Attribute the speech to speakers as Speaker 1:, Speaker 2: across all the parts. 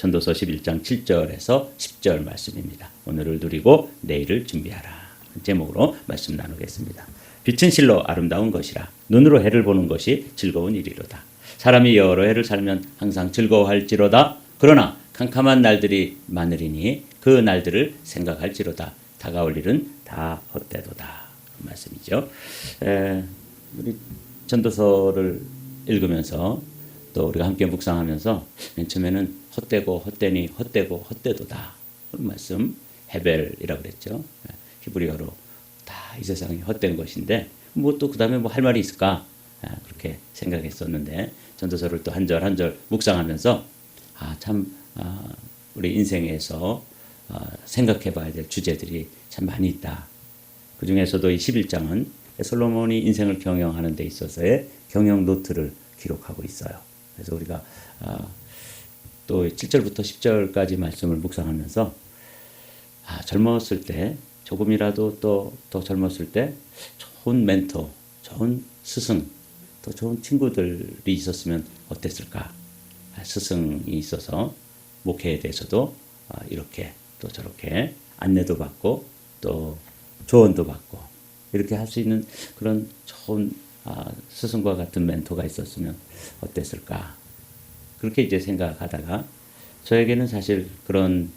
Speaker 1: 전도서 11장 7절에서 10절 말씀입니다. 오늘을 누리고 내일을 준비하라. 제목으로 말씀 나누겠습니다. 빛은 실로 아름다운 것이라 눈으로 해를 보는 것이 즐거운 일이로다. 사람이 여러 해를 살면 항상 즐거워할지로다. 그러나 캄캄한 날들이 많으리니 그 날들을 생각할지로다. 다가올 일은 다 헛되도다. 그 말씀이죠. 우리 전도서를 읽으면서 또 우리가 함께 묵상하면서 맨 처음에는 헛되고 헛되니 헛되고 헛되도다. 그런 말씀 헤벨이라고 그랬죠. 히브리어로 다 이 세상이 헛된 것인데 뭐 또 그 다음에 뭐 할 말이 있을까 그렇게 생각했었는데 전도서를 또 한 절 한 절 묵상하면서 우리 인생에서 생각해 봐야 될 주제들이 참 많이 있다. 그 중에서도 이 11장은 솔로몬이 인생을 경영하는 데 있어서의 경영 노트를 기록하고 있어요. 그래서 우리가 또 7절부터 10절까지 말씀을 묵상하면서 젊었을 때 조금이라도 또 젊었을 때 좋은 멘토, 좋은 스승, 또 좋은 친구들이 있었으면 어땠을까? 스승이 있어서 목회에 대해서도 이렇게 또 저렇게 안내도 받고 또 조언도 받고 이렇게 할 수 있는 그런 좋은 스승과 같은 멘토가 있었으면 어땠을까? 그렇게 이제 생각하다가 저에게는 사실 그런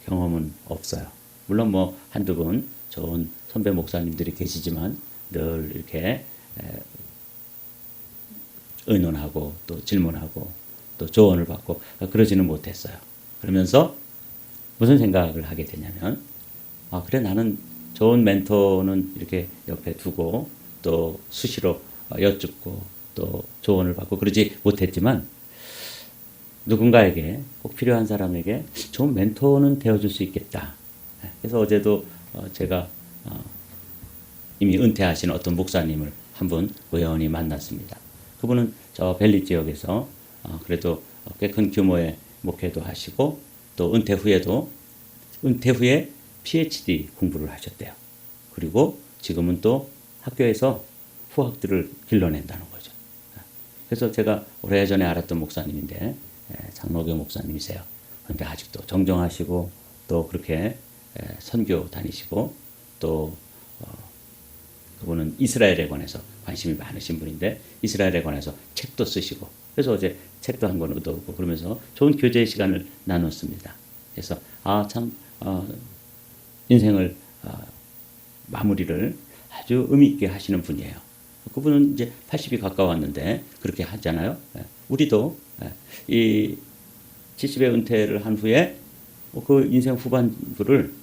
Speaker 1: 경험은 없어요. 물론 뭐 한두 분 좋은 선배 목사님들이 계시지만 늘 이렇게 의논하고 또 질문하고 또 조언을 받고 그러지는 못했어요. 그러면서 무슨 생각을 하게 되냐면 그래 나는 좋은 멘토는 이렇게 옆에 두고 또 수시로 여쭙고 또 조언을 받고 그러지 못했지만 누군가에게 꼭 필요한 사람에게 좋은 멘토는 되어줄 수 있겠다. 그래서 어제도 제가 이미 은퇴하신 어떤 목사님을 한 분 우연히 만났습니다. 그분은 저 벨리 지역에서 그래도 꽤 큰 규모의 목회도 하시고 또 은퇴 후에 PhD 공부를 하셨대요. 그리고 지금은 또 학교에서 후학들을 길러낸다는 거죠. 그래서 제가 오래전에 알았던 목사님인데 장로교 목사님이세요. 그런데 아직도 정정하시고 또 그렇게 선교 다니시고 또 그분은 이스라엘에 관해서 관심이 많으신 분인데 이스라엘에 관해서 책도 쓰시고 그래서 어제 책도 한 권 얻어오고 그러면서 좋은 교제 시간을 나눴습니다. 그래서 인생을 마무리를 아주 의미 있게 하시는 분이에요. 그분은 이제 80이 가까웠는데 그렇게 하잖아요. 우리도 이 70의 은퇴를 한 후에 그 인생 후반부를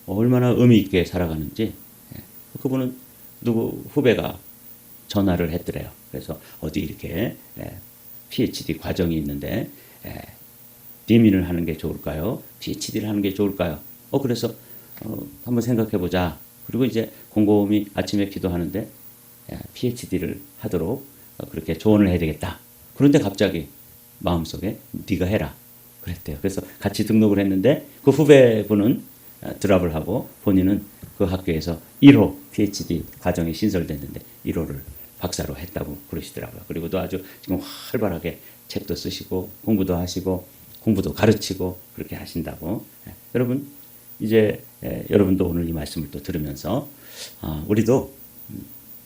Speaker 1: 얼마나 의미 있게 살아가는지 그분은 누구 후배가 전화를 했더래요. 그래서 어디 이렇게 PhD 과정이 있는데 디민을 하는 게 좋을까요? PhD를 하는 게 좋을까요? 그래서 한번 생각해 보자. 그리고 이제 곰곰이 아침에 기도하는데 PhD를 하도록 그렇게 조언을 해야 되겠다. 그런데 갑자기 마음속에 네가 해라 그랬대요. 그래서 같이 등록을 했는데 그 후배분은 드랍을 하고 본인은 그 학교에서 1호 PhD 과정이 신설됐는데 1호를 박사로 했다고 그러시더라고요. 그리고 또 아주 지금 활발하게 책도 쓰시고 공부도 하시고 공부도 가르치고 그렇게 하신다고. 여러분 이제 여러분도 오늘 이 말씀을 또 들으면서 우리도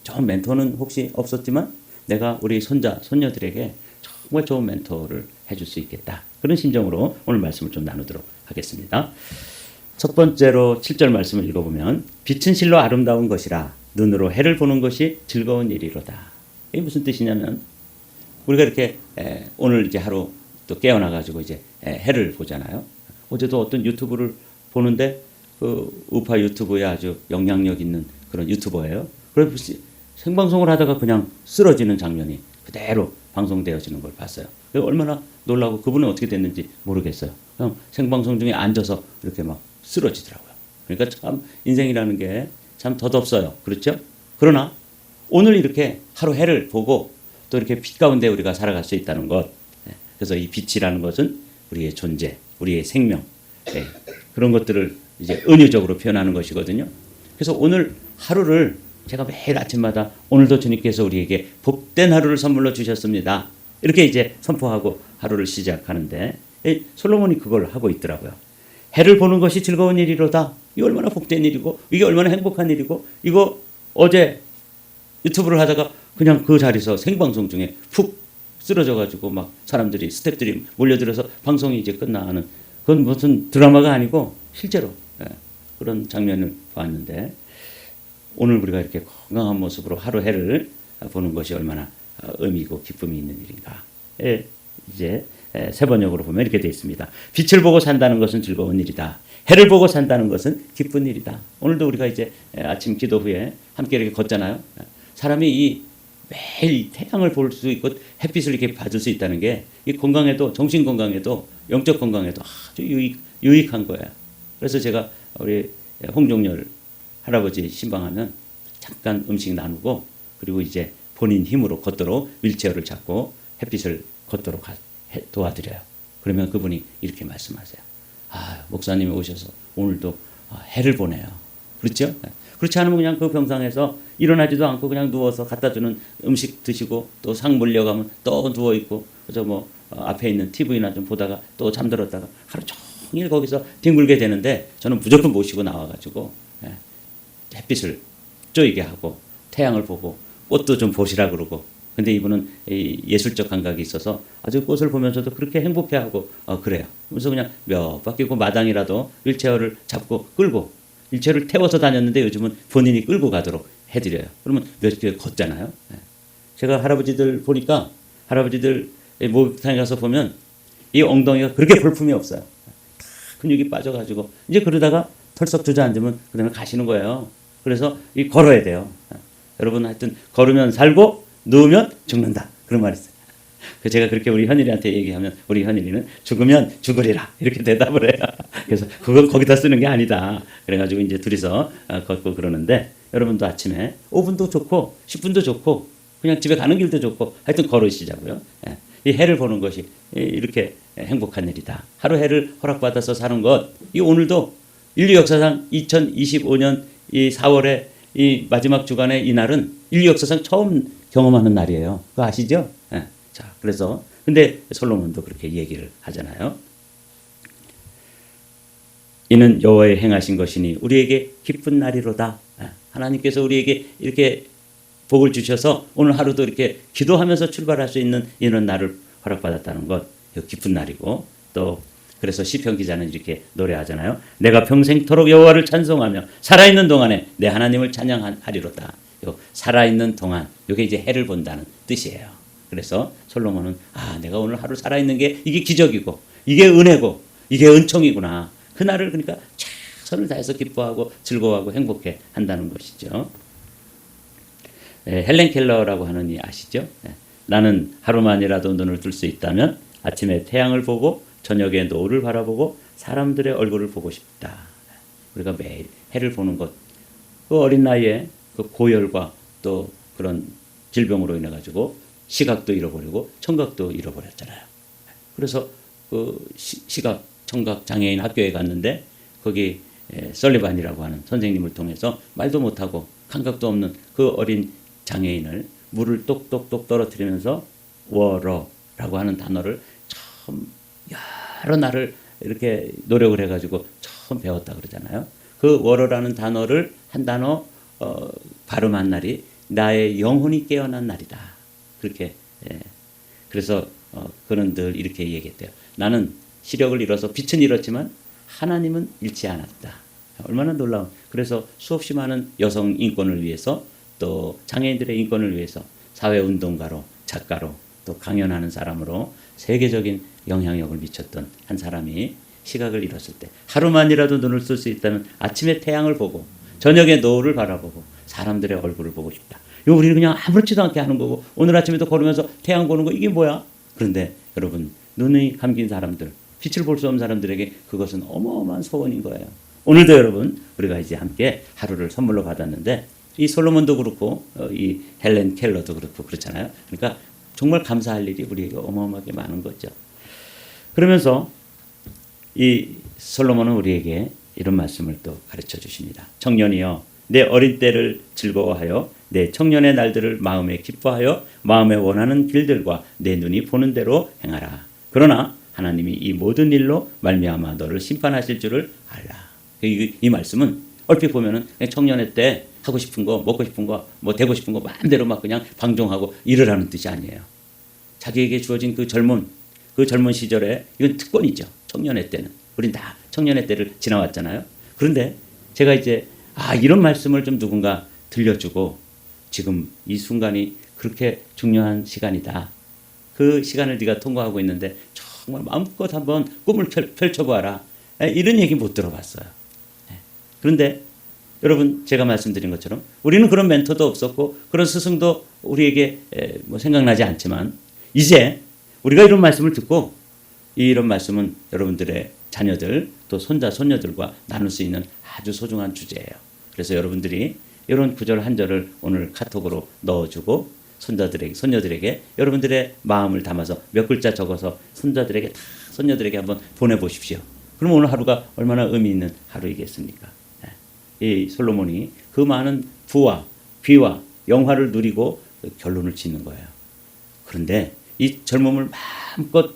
Speaker 1: 좋은 멘토는 혹시 없었지만 내가 우리 손자 손녀들에게 정말 좋은 멘토를 해줄 수 있겠다. 그런 심정으로 오늘 말씀을 좀 나누도록 하겠습니다. 첫 번째로 7절 말씀을 읽어보면 빛은 실로 아름다운 것이라 눈으로 해를 보는 것이 즐거운 일이로다. 이게 무슨 뜻이냐면 우리가 이렇게 오늘 이제 하루 또 깨어나가지고 이제 해를 보잖아요. 어제도 어떤 유튜브를 보는데 그 우파 유튜브에 아주 영향력 있는 그런 유튜버예요. 그래서 생방송을 하다가 그냥 쓰러지는 장면이 그대로 방송되어지는 걸 봤어요. 얼마나 놀라고 그분은 어떻게 됐는지 모르겠어요. 그냥 생방송 중에 앉아서 이렇게 막 쓰러지더라고요. 그러니까 참 인생이라는 게 참 덧없어요. 그렇죠? 그러나 오늘 이렇게 하루 해를 보고 또 이렇게 빛 가운데 우리가 살아갈 수 있다는 것. 그래서 이 빛이라는 것은 우리의 존재, 우리의 생명 그런 것들을 이제 은유적으로 표현하는 것이거든요. 그래서 오늘 하루를 제가 매일 아침마다 오늘도 주님께서 우리에게 복된 하루를 선물로 주셨습니다. 이렇게 이제 선포하고 하루를 시작하는데 솔로몬이 그걸 하고 있더라고요. 해를 보는 것이 즐거운 일이로다. 이거 얼마나 복된 일이고 이게 얼마나 행복한 일이고 이거 어제 유튜브를 하다가 그냥 그 자리에서 생방송 중에 푹 쓰러져가지고 막 사람들이 스태프들이 몰려들어서 방송이 이제 끝나는 그건 무슨 드라마가 아니고 실제로 그런 장면을 봤는데 오늘 우리가 이렇게 건강한 모습으로 하루 해를 보는 것이 얼마나 의미고 기쁨이 있는 일인가. 이제 세 번역으로 보면 이렇게 되어 있습니다. 빛을 보고 산다는 것은 즐거운 일이다. 해를 보고 산다는 것은 기쁜 일이다. 오늘도 우리가 이제 아침 기도 후에 함께 이렇게 걷잖아요. 사람이 이 매일 태양을 볼 수 있고 햇빛을 이렇게 받을 수 있다는 게 이 건강에도 정신 건강에도 영적 건강에도 아주 유익한 거예요. 그래서 제가 우리 홍종열 할아버지 신방하면 잠깐 음식 나누고 그리고 이제 본인 힘으로 걷도록 휠체어를 잡고 햇빛을 걷도록 도와드려요. 그러면 그분이 이렇게 말씀하세요. 목사님이 오셔서 오늘도 해를 보내요. 그렇죠? 그렇지 않으면 그냥 그 병상에서 일어나지도 않고 그냥 누워서 갖다 주는 음식 드시고 또 상 물려가면 또 누워 있고 그저 뭐 앞에 있는 TV나 좀 보다가 또 잠들었다가 하루 종일 거기서 뒹굴게 되는데 저는 무조건 모시고 나와가지고 햇빛을 쪼이게 하고 태양을 보고 꽃도 좀 보시라 그러고 근데 이분은 예술적 감각이 있어서 아주 꽃을 보면서도 그렇게 행복해하고 그래요. 그래서 그냥 몇 바퀴 그 마당이라도 휠체어를 잡고 끌고 휠체어를 태워서 다녔는데 요즘은 본인이 끌고 가도록 해드려요. 그러면 몇 개 걷잖아요. 제가 할아버지들 보니까 할아버지들 목욕탕에 가서 보면 이 엉덩이가 그렇게 볼품이 없어요. 근육이 빠져가지고 이제 그러다가 털썩 주저앉으면 그다음에 가시는 거예요. 그래서 이 걸어야 돼요. 여러분 하여튼 걸으면 살고 누우면 죽는다 그런 말이 있어요. 제가 그렇게 우리 현일이한테 얘기하면 우리 현일이는 죽으면 죽으리라 이렇게 대답을 해요. 그래서 그걸 거기다 쓰는 게 아니다. 그래가지고 이제 둘이서 걷고 그러는데 여러분도 아침에 5분도 좋고 10분도 좋고 그냥 집에 가는 길도 좋고 하여튼 걸으시자고요. 이 해를 보는 것이 이렇게 행복한 일이다. 하루 해를 허락받아서 사는 것. 이 오늘도 인류 역사상 2025년 이 4월에 이 마지막 주간의 이 날은 인류 역사상 처음 경험하는 날이에요. 그거 아시죠? 자, 그래서 근데 솔로몬도 그렇게 얘기를 하잖아요. 이는 여호와의 행하신 것이니 우리에게 기쁜 날이로다. 하나님께서 우리에게 이렇게 복을 주셔서 오늘 하루도 이렇게 기도하면서 출발할 수 있는 이런 날을 허락받았다는 것, 기쁜 날이고 또 그래서 시편 기자는 이렇게 노래하잖아요. 내가 평생토록 여호와를 찬송하며 살아있는 동안에 내 하나님을 찬양하리로다. 살아있는 동안 이게 이제 해를 본다는 뜻이에요. 그래서 솔로몬은 내가 오늘 하루 살아있는 게 이게 기적이고 이게 은혜고 이게 은총이구나. 그날을 그러니까 최선을 다해서 기뻐하고 즐거워하고 행복해 한다는 것이죠. 헬렌 켈러라고 하는 이 아시죠? 나는 하루만이라도 눈을 뜰 수 있다면 아침에 태양을 보고 저녁에 노을을 바라보고 사람들의 얼굴을 보고 싶다. 우리가 매일 해를 보는 것. 그 어린 나이에 그 고열과 또 그런 질병으로 인해 가지고 시각도 잃어버리고 청각도 잃어버렸잖아요. 그래서 그 시각 청각 장애인 학교에 갔는데 거기 설리반이라고 하는 선생님을 통해서 말도 못하고 감각도 없는 그 어린 장애인을 물을 똑똑똑 떨어뜨리면서 워러라고 하는 단어를 처음 여러 날을 이렇게 노력을 해가지고 처음 배웠다 그러잖아요. 그 워러라는 단어를 한 단어 발음한 날이 나의 영혼이 깨어난 날이다. 그렇게 그래서 그는 늘 이렇게 얘기했대요. 나는 시력을 잃어서 빛은 잃었지만 하나님은 잃지 않았다. 얼마나 놀라운. 그래서 수없이 많은 여성 인권을 위해서 또 장애인들의 인권을 위해서 사회운동가로 작가로 또 강연하는 사람으로 세계적인 영향력을 미쳤던 한 사람이 시각을 잃었을 때 하루만이라도 눈을 쓸 수 있다면 아침에 태양을 보고 저녁에 노을을 바라보고 사람들의 얼굴을 보고 싶다. 이거 우리는 그냥 아무렇지도 않게 하는 거고 오늘 아침에도 걸으면서 태양 보는 거 이게 뭐야? 그런데 여러분 눈이 감긴 사람들 빛을 볼 수 없는 사람들에게 그것은 어마어마한 소원인 거예요. 오늘도 여러분 우리가 이제 함께 하루를 선물로 받았는데 이 솔로몬도 그렇고 이 헬렌 켈러도 그렇고 그렇잖아요. 그러니까 정말 감사할 일이 우리에게 어마어마하게 많은 거죠. 그러면서 이 솔로몬은 우리에게 이런 말씀을 또 가르쳐 주십니다. 청년이여 내 어린 때를 즐거워하여 내 청년의 날들을 마음에 기뻐하여 마음에 원하는 길들과 내 눈이 보는 대로 행하라. 그러나 하나님이 이 모든 일로 말미암아 너를 심판하실 줄을 알라. 이 말씀은 얼핏 보면은 그냥 청년의 때 하고 싶은 거, 먹고 싶은 거, 뭐 되고 싶은 거 마음대로 막 그냥 방종하고 이러라는 뜻이 아니에요. 자기에게 주어진 그 젊은 시절에 이건 특권이죠. 청년의 때는. 우린 다 청년의 때를 지나왔잖아요. 그런데 제가 이제 이런 말씀을 좀 누군가 들려주고 지금 이 순간이 그렇게 중요한 시간이다. 그 시간을 네가 통과하고 있는데 정말 마음껏 한번 꿈을 펼쳐봐라. 이런 얘기 못 들어봤어요. 그런데 여러분 제가 말씀드린 것처럼 우리는 그런 멘토도 없었고 그런 스승도 우리에게 뭐 생각나지 않지만 이제 우리가 이런 말씀을 듣고 이런 말씀은 여러분들의 자녀들 또 손자 손녀들과 나눌 수 있는 아주 소중한 주제예요. 그래서 여러분들이 이런 구절 한 절을 오늘 카톡으로 넣어주고 손자들에게 손녀들에게 여러분들의 마음을 담아서 몇 글자 적어서 손자들에게 다 손녀들에게 한번 보내보십시오. 그럼 오늘 하루가 얼마나 의미 있는 하루이겠습니까? 이 솔로몬이 그 많은 부와 귀와 영화를 누리고 결론을 짓는 거예요. 그런데 이 젊음을 마음껏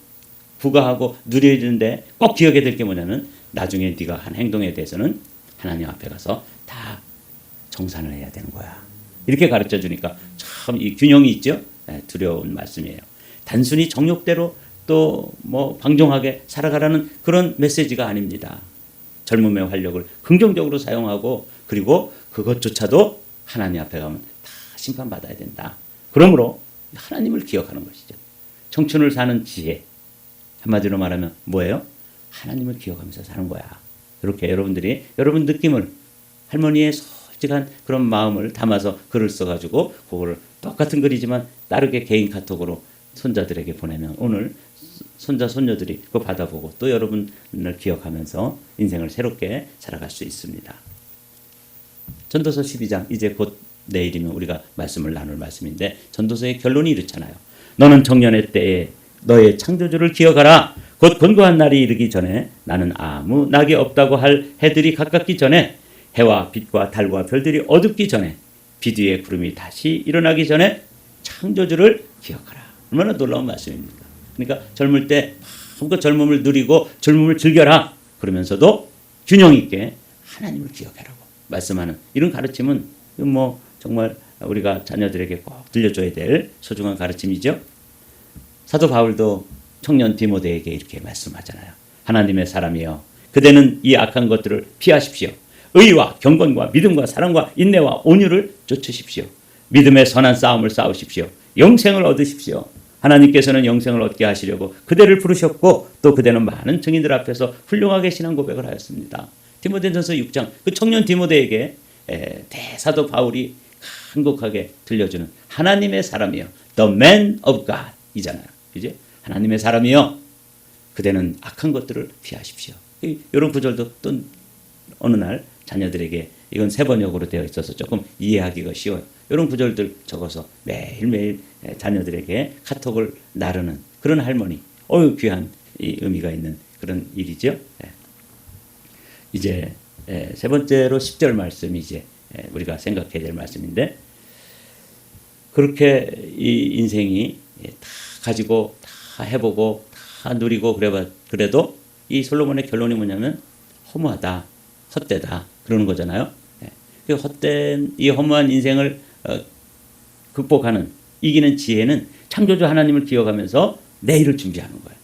Speaker 1: 부가하고 누려야 되는데 꼭 기억해야 될 게 뭐냐면 나중에 네가 한 행동에 대해서는 하나님 앞에 가서 다 정산을 해야 되는 거야. 이렇게 가르쳐 주니까 참 이 균형이 있죠. 두려운 말씀이에요. 단순히 정욕대로 또 뭐 방종하게 살아가라는 그런 메시지가 아닙니다. 젊음의 활력을 긍정적으로 사용하고 그리고 그것조차도 하나님 앞에 가면 다 심판받아야 된다. 그러므로 하나님을 기억하는 것이죠. 청춘을 사는 지혜. 한마디로 말하면 뭐예요? 하나님을 기억하면서 사는 거야. 이렇게 여러분들이 여러분 느낌을 할머니의 솔직한 그런 마음을 담아서 글을 써가지고 그거를 똑같은 글이지만 다르게 개인 카톡으로 손자들에게 보내면 오늘 손자 손녀들이 그거 받아보고 또 여러분을 기억하면서 인생을 새롭게 살아갈 수 있습니다. 전도서 12장 이제 곧 내일이면 우리가 말씀을 나눌 말씀인데 전도서의 결론이 이렇잖아요. 너는 청년의 때에 너의 창조주를 기억하라. 곧 권고한 날이 이르기 전에 나는 아무 낙이 없다고 할 해들이 가깝기 전에 해와 빛과 달과 별들이 어둡기 전에 빛 위에 구름이 다시 일어나기 전에 창조주를 기억하라. 얼마나 놀라운 말씀입니까? 그러니까 젊을 때 마음껏 젊음을 누리고 젊음을 즐겨라. 그러면서도 균형 있게 하나님을 기억하라고 말씀하는 이런 가르침은 뭐 정말 우리가 자녀들에게 꼭 들려줘야 될 소중한 가르침이죠. 사도 바울도 청년 디모데에게 이렇게 말씀하잖아요. 하나님의 사람이여 그대는 이 악한 것들을 피하십시오. 의와 경건과 믿음과 사랑과 인내와 온유를 쫓으십시오. 믿음의 선한 싸움을 싸우십시오. 영생을 얻으십시오. 하나님께서는 영생을 얻게 하시려고 그대를 부르셨고 또 그대는 많은 증인들 앞에서 훌륭하게 신앙 고백을 하였습니다. 디모데전서 6장 그 청년 디모데에게 대사도 바울이 간곡하게 들려주는 하나님의 사람이여 The man of God 이잖아요. 그죠? 하나님의 사람이여 그대는 악한 것들을 피하십시오. 이런 구절도 또 어느 날 자녀들에게 이건 세번역으로 되어 있어서 조금 이해하기가 쉬워요. 이런 구절들 적어서 매일매일 자녀들에게 카톡을 나르는 그런 할머니. 귀한 이 의미가 있는 그런 일이죠. 이제 세 번째로 10절 말씀이 이제 우리가 생각해야 될 말씀인데 그렇게 이 인생이 다 가지고 다 해보고 다 누리고 그래도 이 솔로몬의 결론이 뭐냐면 허무하다, 헛되다 그러는 거잖아요. 그 헛된 이 허무한 인생을 극복하는 이기는 지혜는 창조주 하나님을 기억하면서 내일을 준비하는 거예요.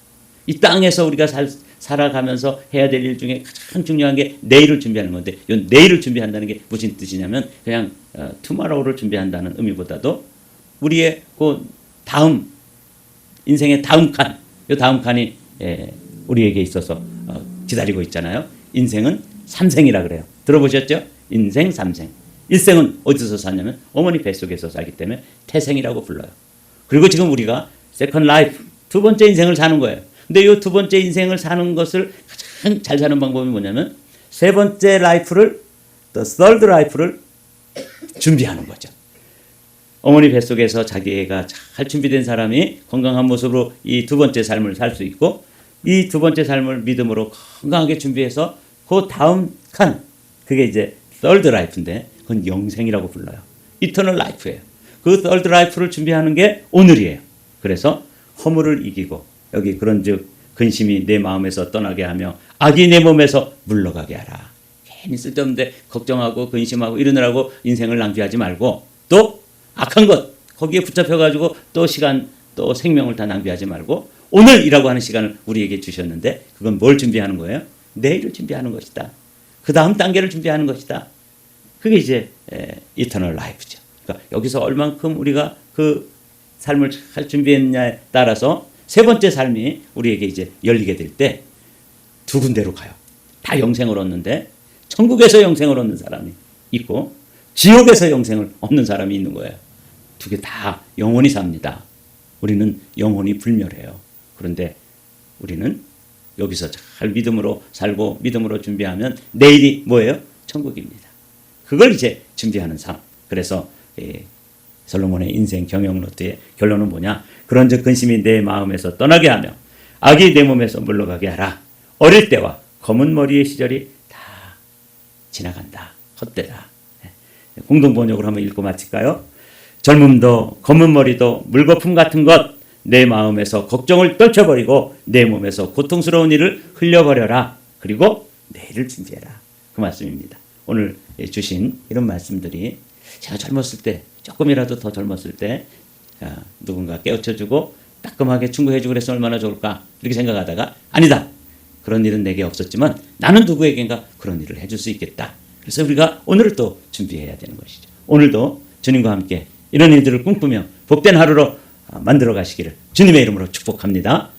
Speaker 1: 이 땅에서 우리가 살아가면서 해야 될 일 중에 가장 중요한 게 내일을 준비하는 건데 이 내일을 준비한다는 게 무슨 뜻이냐면 그냥 투마로우를 준비한다는 의미보다도 우리의 그 다음 인생의 다음 칸, 이 다음 칸이 우리에게 있어서 기다리고 있잖아요. 인생은 삼생이라 그래요. 들어보셨죠? 인생 삼생. 일생은 어디서 사냐면 어머니 뱃속에서 살기 때문에 태생이라고 불러요. 그리고 지금 우리가 세컨드 라이프, 두 번째 인생을 사는 거예요. 근데 이 두 번째 인생을 사는 것을 가장 잘 사는 방법이 뭐냐면 세 번째 라이프를, the third life를 준비하는 거죠. 어머니 뱃속에서 자기 애가 잘 준비된 사람이 건강한 모습으로 이 두 번째 삶을 살 수 있고 이 두 번째 삶을 믿음으로 건강하게 준비해서 그 다음 칸, 그게 이제 third life인데 그건 영생이라고 불러요. eternal life예요. 그 third life를 준비하는 게 오늘이에요. 그래서 허물을 이기고 여기 그런즉 근심이 내 마음에서 떠나게 하며 악이 내 몸에서 물러가게 하라. 괜히 쓸데없는데 걱정하고 근심하고 이러느라고 인생을 낭비하지 말고 또 악한 것 거기에 붙잡혀가지고 또 시간 또 생명을 다 낭비하지 말고 오늘이라고 하는 시간을 우리에게 주셨는데 그건 뭘 준비하는 거예요? 내일을 준비하는 것이다. 그 다음 단계를 준비하는 것이다. 그게 이제 이터널 라이프죠. 그러니까 여기서 얼만큼 우리가 그 삶을 잘 준비했냐에 따라서 세 번째 삶이 우리에게 이제 열리게 될 때 두 군데로 가요. 다 영생을 얻는데 천국에서 영생을 얻는 사람이 있고 지옥에서 영생을 얻는 사람이 있는 거예요. 두 개 다 영원히 삽니다. 우리는 영원히 불멸해요. 그런데 우리는 여기서 잘 믿음으로 살고 믿음으로 준비하면 내일이 뭐예요? 천국입니다. 그걸 이제 준비하는 삶. 그래서 솔로몬의 인생 경영 노트의 결론은 뭐냐? 그런즉 근심이 내 마음에서 떠나게 하며 악이 내 몸에서 물러가게 하라. 어릴 때와 검은 머리의 시절이 다 지나간다. 헛되다. 공동 번역으로 한번 읽고 마칠까요? 젊음도 검은 머리도 물거품 같은 것 내 마음에서 걱정을 떨쳐버리고 내 몸에서 고통스러운 일을 흘려버려라. 그리고 내일을 준비해라. 그 말씀입니다. 오늘 주신 이런 말씀들이 제가 젊었을 때 조금이라도 더 젊었을 때 누군가 깨우쳐주고 따끔하게 충고해주고 그랬으면 얼마나 좋을까 이렇게 생각하다가 아니다. 그런 일은 내게 없었지만 나는 누구에겐가 그런 일을 해줄 수 있겠다. 그래서 우리가 오늘을 또 준비해야 되는 것이죠. 오늘도 주님과 함께 이런 일들을 꿈꾸며 복된 하루로 만들어 가시기를 주님의 이름으로 축복합니다.